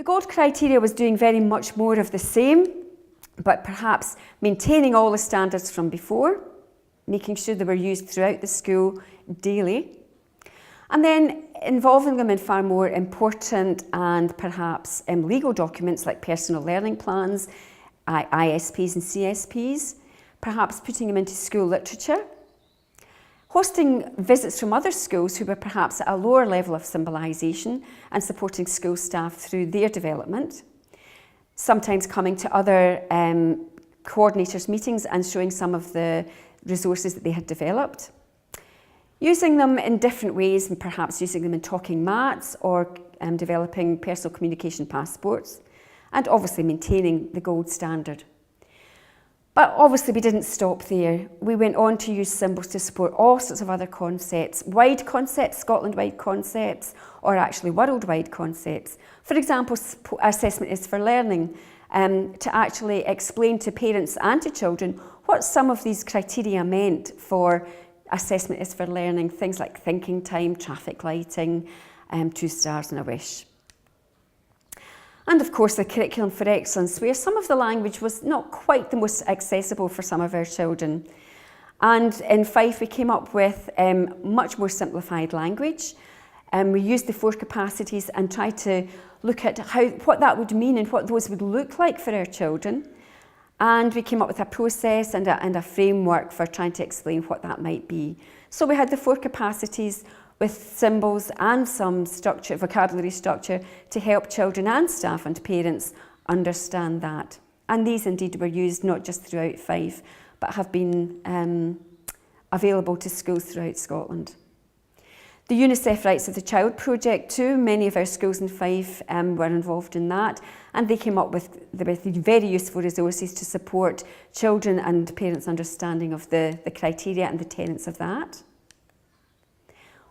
The gold criteria was doing very much more of the same, but perhaps maintaining all the standards from before, making sure they were used throughout the school daily, and then involving them in far more important and perhaps legal documents like personal learning plans, ISPs and CSPs, perhaps putting them into school literature, hosting visits from other schools who were perhaps at a lower level of symbolisation and supporting school staff through their development, sometimes coming to other coordinators' meetings and showing some of the resources that they had developed, using them in different ways and perhaps using them in talking mats or developing personal communication passports, and obviously maintaining the gold standard. But obviously we didn't stop there. We went on to use symbols to support all sorts of other concepts, wide concepts, Scotland-wide concepts, or actually world-wide concepts. For example, assessment is for learning, to actually explain to parents and to children what some of these criteria meant for assessment is for learning, things like thinking time, traffic lighting, 2 stars and a wish. And of course the curriculum for excellence, where some of the language was not quite the most accessible for some of our children. And in Fife we came up with much more simplified language. We used the 4 capacities and tried to look at what that would mean and what those would look like for our children. And we came up with a process and a framework for trying to explain what that might be. So we had the 4 capacities with symbols and some structure, vocabulary structure, to help children and staff and parents understand that. And these indeed were used not just throughout Fife, but have been available to schools throughout Scotland. The UNICEF Rights of the Child project too, many of our schools in Fife were involved in that, and they came up with very useful resources to support children and parents' understanding of the criteria and the tenets of that.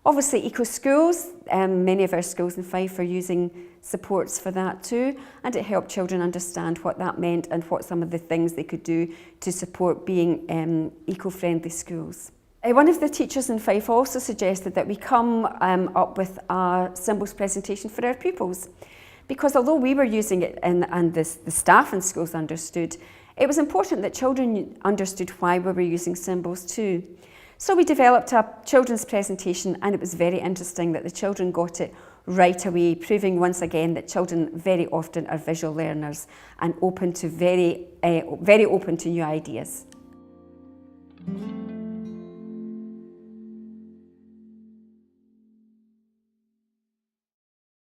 Obviously eco schools, many of our schools in Fife are using supports for that too, and it helped children understand what that meant and what some of the things they could do to support being eco-friendly schools. One of the teachers in Fife also suggested that we come up with a symbols presentation for our pupils, because although we were using it and the staff in schools understood, it was important that children understood why we were using symbols too. So we developed a children's presentation, and it was very interesting that the children got it right away, proving once again that children very often are visual learners and open to very open to new ideas.